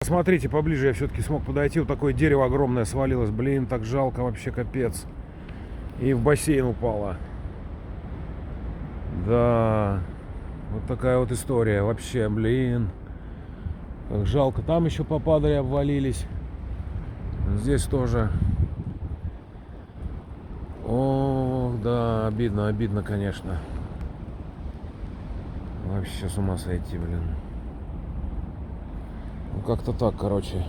Смотрите, поближе я все-таки смог подойти. Вот такое дерево огромное свалилось. Блин, так жалко, вообще капец. И в бассейн упало. Да, вот такая вот история. Вообще, блин, как жалко. Там еще попадали, обвалились. Здесь тоже. О, да, обидно, обидно, конечно. Вообще с ума сойти, блин. Ну как-то так, короче.